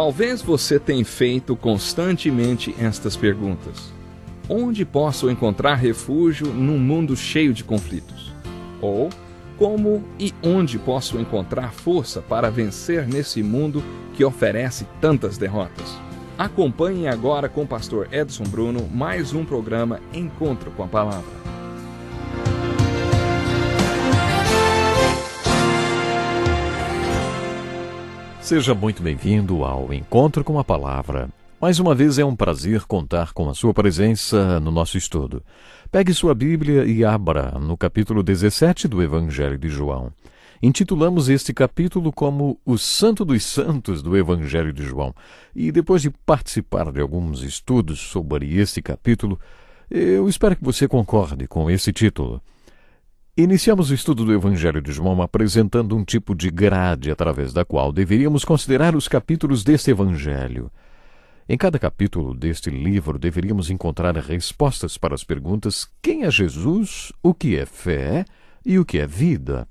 Talvez você tenha feito constantemente estas perguntas. Onde posso encontrar refúgio num mundo cheio de conflitos? Ou como e onde posso encontrar força para vencer nesse mundo que oferece tantas derrotas? Acompanhe agora com o pastor Edson Bruno mais um programa Encontro com a Palavra. Seja muito bem-vindo ao Encontro com a Palavra. Mais uma vez é um prazer contar com a sua presença no nosso estudo. Pegue sua Bíblia e abra no capítulo 17 do Evangelho de João. Intitulamos este capítulo como o Santo dos Santos do Evangelho de João. E depois de participar de alguns estudos sobre este capítulo, eu espero que você concorde com esse título. Iniciamos o estudo do Evangelho de João apresentando um tipo de grade através da qual deveríamos considerar os capítulos deste Evangelho. Em cada capítulo deste livro deveríamos encontrar respostas para as perguntas: quem é Jesus, o que é fé e o que é vida?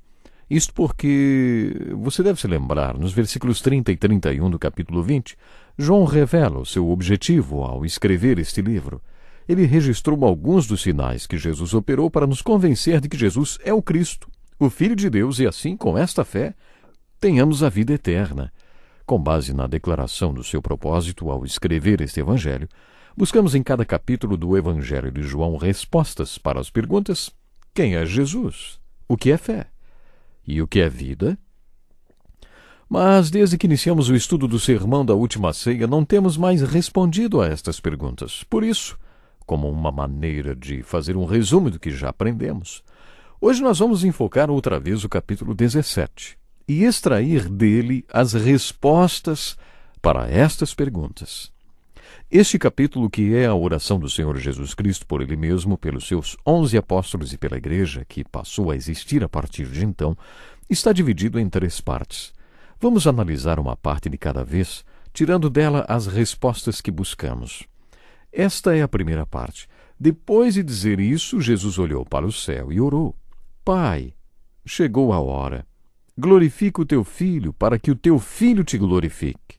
Isto porque, você deve se lembrar, nos versículos 30 e 31 do capítulo 20, João revela o seu objetivo ao escrever este livro. Ele registrou alguns dos sinais que Jesus operou para nos convencer de que Jesus é o Cristo, o Filho de Deus, e assim, com esta fé, tenhamos a vida eterna. Com base na declaração do seu propósito ao escrever este Evangelho, buscamos em cada capítulo do Evangelho de João respostas para as perguntas: quem é Jesus? O que é fé? E o que é vida? Mas, desde que iniciamos o estudo do sermão da última ceia, não temos mais respondido a estas perguntas. Por isso, como uma maneira de fazer um resumo do que já aprendemos, hoje nós vamos enfocar outra vez o capítulo 17 e extrair dele as respostas para estas perguntas. Este capítulo, que é a oração do Senhor Jesus Cristo por Ele mesmo, pelos seus 11 apóstolos e pela igreja que passou a existir a partir de então, está dividido em 3 partes. Vamos analisar uma parte de cada vez, tirando dela as respostas que buscamos. Esta é a primeira parte. Depois de dizer isso, Jesus olhou para o céu e orou: Pai, chegou a hora. Glorifica o teu Filho, para que o teu Filho te glorifique.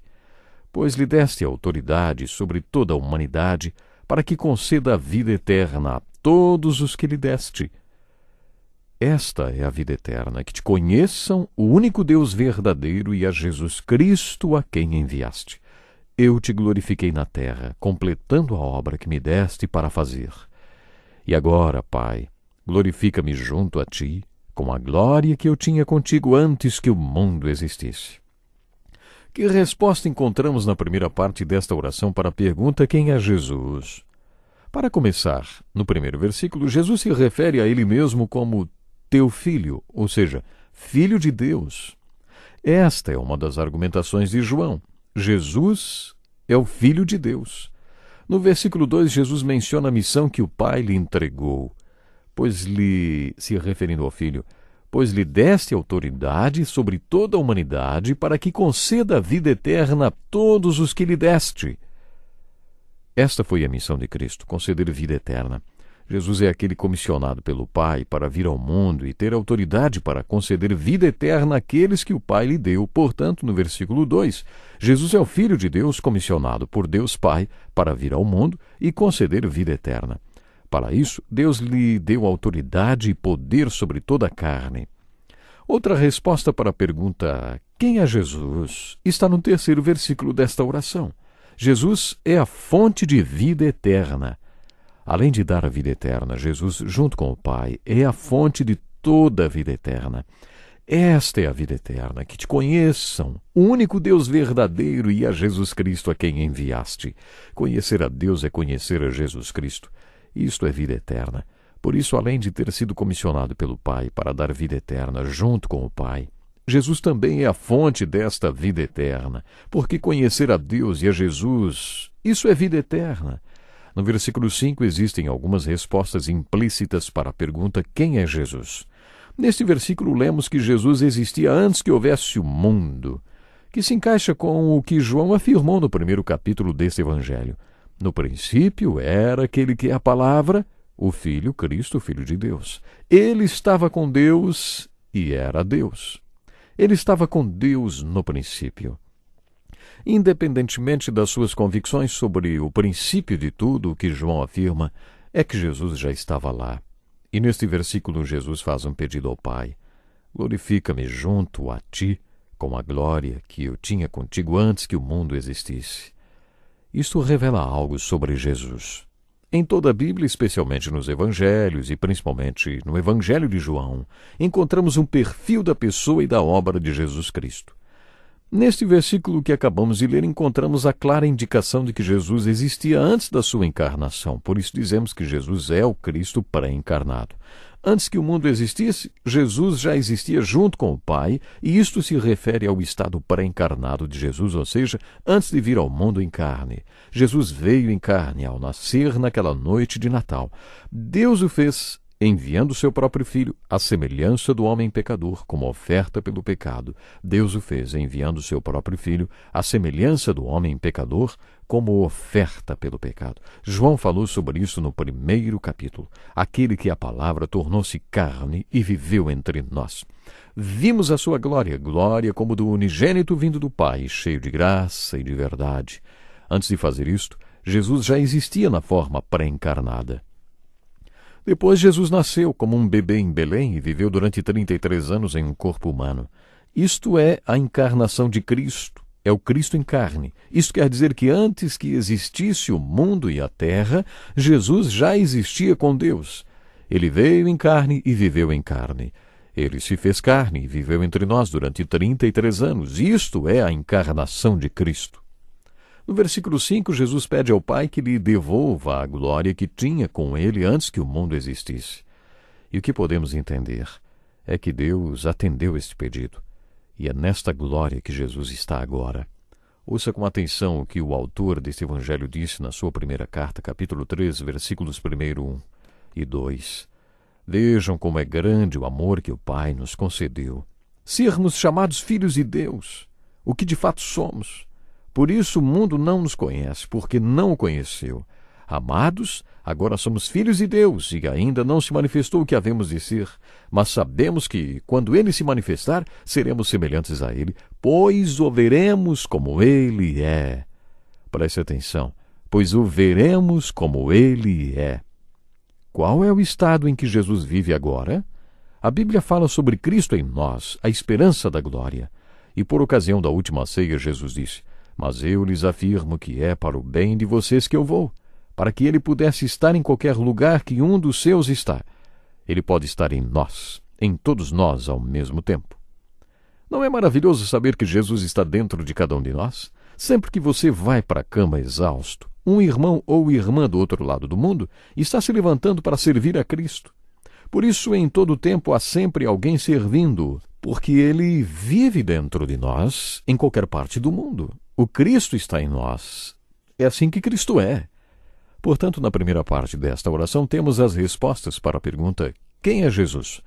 Pois lhe deste autoridade sobre toda a humanidade, para que conceda a vida eterna a todos os que lhe deste. Esta é a vida eterna, que te conheçam o único Deus verdadeiro e a Jesus Cristo a quem enviaste. Eu te glorifiquei na terra, completando a obra que me deste para fazer. E agora, Pai, glorifica-me junto a ti, com a glória que eu tinha contigo antes que o mundo existisse. Que resposta encontramos na primeira parte desta oração para a pergunta: quem é Jesus? Para começar, no primeiro versículo, Jesus se refere a ele mesmo como teu filho, ou seja, filho de Deus. Esta é uma das argumentações de João. Jesus é o Filho de Deus. No versículo 2, Jesus menciona a missão que o Pai lhe entregou, se referindo ao Filho, pois lhe deste autoridade sobre toda a humanidade para que conceda a vida eterna a todos os que lhe deste. Esta foi a missão de Cristo, conceder vida eterna. Jesus é aquele comissionado pelo Pai para vir ao mundo e ter autoridade para conceder vida eterna àqueles que o Pai lhe deu. Portanto, no versículo 2, Jesus é o Filho de Deus comissionado por Deus Pai para vir ao mundo e conceder vida eterna. Para isso, Deus lhe deu autoridade e poder sobre toda a carne. Outra resposta para a pergunta: quem é Jesus? Está no terceiro versículo desta oração. Jesus é a fonte de vida eterna. Além de dar a vida eterna, Jesus, junto com o Pai, é a fonte de toda a vida eterna. Esta é a vida eterna, que te conheçam, o único Deus verdadeiro e a Jesus Cristo a quem enviaste. Conhecer a Deus é conhecer a Jesus Cristo. Isto é vida eterna. Por isso, além de ter sido comissionado pelo Pai para dar vida eterna junto com o Pai, Jesus também é a fonte desta vida eterna, porque conhecer a Deus e a Jesus, isso é vida eterna. No versículo 5 existem algumas respostas implícitas para a pergunta: quem é Jesus? Neste versículo lemos que Jesus existia antes que houvesse o mundo, que se encaixa com o que João afirmou no primeiro capítulo deste Evangelho. No princípio era aquele que é a palavra, o Filho, Cristo, o Filho de Deus. Ele estava com Deus e era Deus. Ele estava com Deus no princípio. Independentemente das suas convicções sobre o princípio de tudo, o que João afirma é que Jesus já estava lá. E neste versículo Jesus faz um pedido ao Pai: glorifica-me junto a ti, com a glória que eu tinha contigo antes que o mundo existisse. Isto revela algo sobre Jesus. Em toda a Bíblia, especialmente nos Evangelhos e principalmente no Evangelho de João, encontramos um perfil da pessoa e da obra de Jesus Cristo. Neste versículo que acabamos de ler, encontramos a clara indicação de que Jesus existia antes da sua encarnação. Por isso dizemos que Jesus é o Cristo pré-encarnado. Antes que o mundo existisse, Jesus já existia junto com o Pai, e isto se refere ao estado pré-encarnado de Jesus, ou seja, antes de vir ao mundo em carne. Jesus veio em carne ao nascer naquela noite de Natal. Deus o fez enviando o seu próprio Filho, à semelhança do homem pecador, como oferta pelo pecado. Deus o fez enviando o seu próprio Filho, à semelhança do homem pecador, como oferta pelo pecado. João falou sobre isso no 1º capítulo. Aquele que a palavra tornou-se carne e viveu entre nós. Vimos a sua glória, glória como do unigênito vindo do Pai, cheio de graça e de verdade. Antes de fazer isto, Jesus já existia na forma pré-encarnada. Depois Jesus nasceu como um bebê em Belém e viveu durante 33 anos em um corpo humano. Isto é a encarnação de Cristo, é o Cristo em carne. Isto quer dizer que antes que existisse o mundo e a terra, Jesus já existia com Deus. Ele veio em carne e viveu em carne. Ele se fez carne e viveu entre nós durante 33 anos. Isto é a encarnação de Cristo. No versículo 5, Jesus pede ao Pai que lhe devolva a glória que tinha com ele antes que o mundo existisse. E o que podemos entender é que Deus atendeu este pedido. E é nesta glória que Jesus está agora. Ouça com atenção o que o autor deste evangelho disse na sua primeira carta, capítulo 3, versículos 1 e 2. Vejam como é grande o amor que o Pai nos concedeu. Sermos chamados filhos de Deus, o que de fato somos. Por isso o mundo não nos conhece, porque não o conheceu. Amados, agora somos filhos de Deus, e ainda não se manifestou o que havemos de ser. Mas sabemos que, quando ele se manifestar, seremos semelhantes a ele, pois o veremos como ele é. Preste atenção, pois o veremos como ele é. Qual é o estado em que Jesus vive agora? A Bíblia fala sobre Cristo em nós, a esperança da glória. E por ocasião da última ceia, Jesus disse: mas eu lhes afirmo que é para o bem de vocês que eu vou, para que ele pudesse estar em qualquer lugar que um dos seus está. Ele pode estar em nós, em todos nós ao mesmo tempo. Não é maravilhoso saber que Jesus está dentro de cada um de nós? Sempre que você vai para a cama exausto, um irmão ou irmã do outro lado do mundo está se levantando para servir a Cristo. Por isso, em todo o tempo, há sempre alguém servindo, porque ele vive dentro de nós, em qualquer parte do mundo. O Cristo está em nós. É assim que Cristo é. Portanto, na primeira parte desta oração, temos as respostas para a pergunta: quem é Jesus?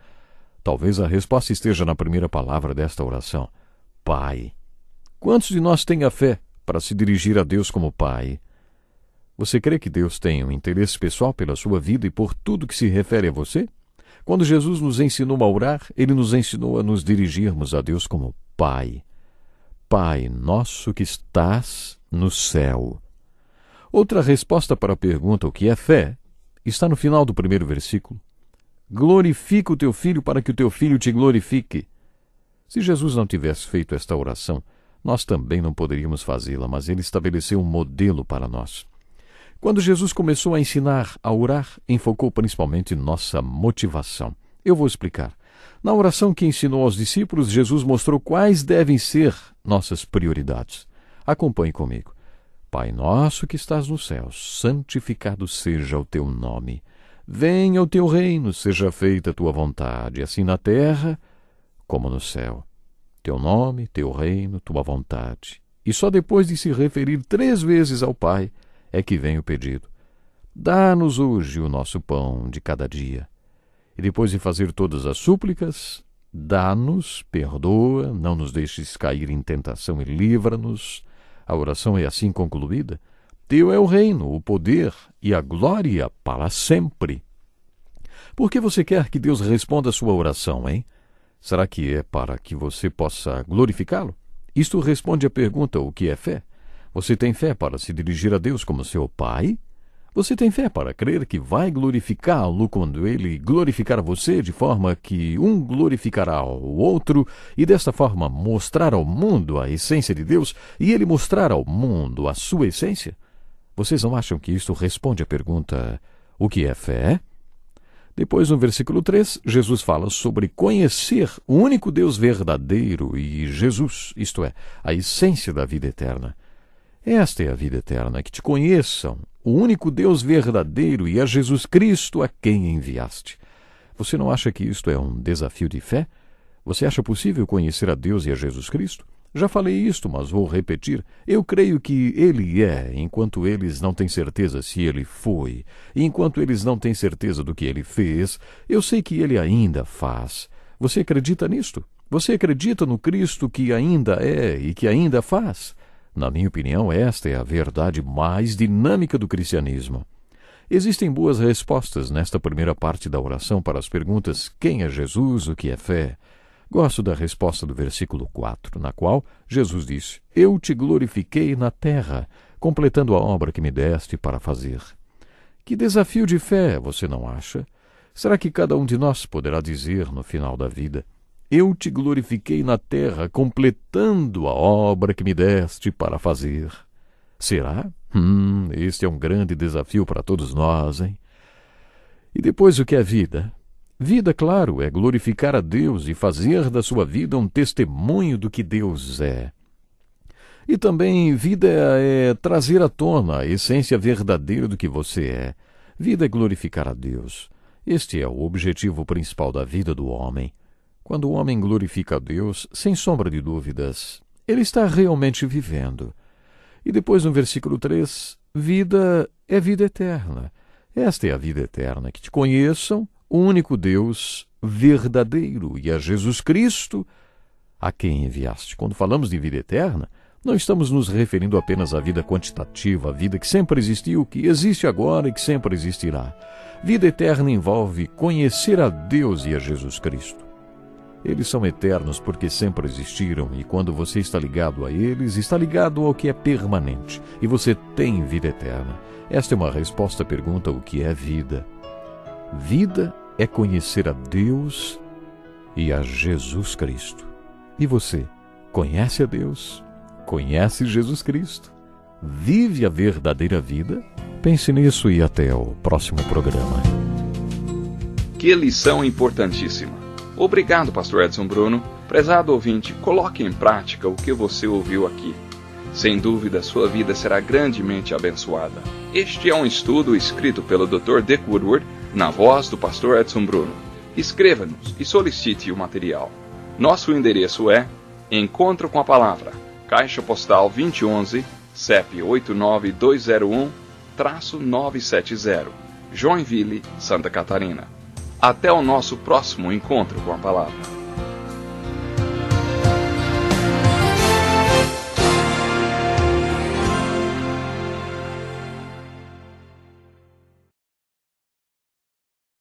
Talvez a resposta esteja na primeira palavra desta oração: Pai. Quantos de nós têm a fé para se dirigir a Deus como Pai? Você crê que Deus tem um interesse pessoal pela sua vida e por tudo que se refere a você? Quando Jesus nos ensinou a orar, ele nos ensinou a nos dirigirmos a Deus como Pai. Pai nosso que estás no céu. Outra resposta para a pergunta o que é fé está no final do primeiro versículo. Glorifica o teu filho para que o teu filho te glorifique. Se Jesus não tivesse feito esta oração, nós também não poderíamos fazê-la, mas ele estabeleceu um modelo para nós. Quando Jesus começou a ensinar a orar, enfocou principalmente nossa motivação. Eu vou explicar. Na oração que ensinou aos discípulos, Jesus mostrou quais devem ser nossas prioridades. Acompanhe comigo. Pai nosso que estás no céu, santificado seja o teu nome. Venha o teu reino, seja feita a tua vontade, assim na terra como no céu. Teu nome, teu reino, tua vontade. E só depois de se referir 3 vezes ao Pai é que vem o pedido. Dá-nos hoje o nosso pão de cada dia. E depois de fazer todas as súplicas, dá-nos, perdoa, não nos deixes cair em tentação e livra-nos. A oração é assim concluída. Teu é o reino, o poder e a glória para sempre. Por que você quer que Deus responda a sua oração, hein? Será que é para que você possa glorificá-lo? Isto responde à pergunta: o que é fé? Você tem fé para se dirigir a Deus como seu Pai? Você tem fé para crer que vai glorificá-lo quando Ele glorificar você, de forma que um glorificará o outro, e desta forma mostrar ao mundo a essência de Deus e Ele mostrar ao mundo a sua essência? Vocês não acham que isto responde à pergunta: o que é fé? Depois, no versículo 3, Jesus fala sobre conhecer o único Deus verdadeiro e Jesus, isto é, a essência da vida eterna. Esta é a vida eterna, que te conheçam, o único Deus verdadeiro e a Jesus Cristo a quem enviaste. Você não acha que isto é um desafio de fé? Você acha possível conhecer a Deus e a Jesus Cristo? Já falei isto, mas vou repetir. Eu creio que Ele é, enquanto eles não têm certeza se Ele foi. E enquanto eles não têm certeza do que Ele fez, eu sei que Ele ainda faz. Você acredita nisto? Você acredita no Cristo que ainda é e que ainda faz? Na minha opinião, esta é a verdade mais dinâmica do cristianismo. Existem boas respostas nesta primeira parte da oração para as perguntas: quem é Jesus, o que é fé? Gosto da resposta do versículo 4, na qual Jesus disse: eu te glorifiquei na terra, completando a obra que me deste para fazer. Que desafio de fé, você não acha? Será que cada um de nós poderá dizer no final da vida: eu te glorifiquei na terra, completando a obra que me deste para fazer? Será? Este é um grande desafio para todos nós, hein? E depois, o que é vida? Vida, claro, é glorificar a Deus e fazer da sua vida um testemunho do que Deus é. E também vida é trazer à tona a essência verdadeira do que você é. Vida é glorificar a Deus. Este é o objetivo principal da vida do homem. Quando o homem glorifica a Deus, sem sombra de dúvidas, ele está realmente vivendo. E depois, no versículo 3, vida é vida eterna. Esta é a vida eterna, que te conheçam, o único Deus verdadeiro e a Jesus Cristo a quem enviaste. Quando falamos de vida eterna, não estamos nos referindo apenas à vida quantitativa, a vida que sempre existiu, que existe agora e que sempre existirá. Vida eterna envolve conhecer a Deus e a Jesus Cristo. Eles são eternos porque sempre existiram, e quando você está ligado a eles, está ligado ao que é permanente, e você tem vida eterna. Esta é uma resposta à pergunta: o que é vida? Vida é conhecer a Deus e a Jesus Cristo. E você, conhece a Deus? Conhece Jesus Cristo? Vive a verdadeira vida? Pense nisso e até o próximo programa. Que lição importantíssima! Obrigado, Pastor Edson Bruno. Prezado ouvinte, coloque em prática o que você ouviu aqui. Sem dúvida, sua vida será grandemente abençoada. Este é um estudo escrito pelo Dr. Dick Woodward, na voz do Pastor Edson Bruno. Escreva-nos e solicite o material. Nosso endereço é Encontro com a Palavra, Caixa Postal 2011, CEP 89201-970, Joinville, Santa Catarina. Até o nosso próximo encontro com a Palavra.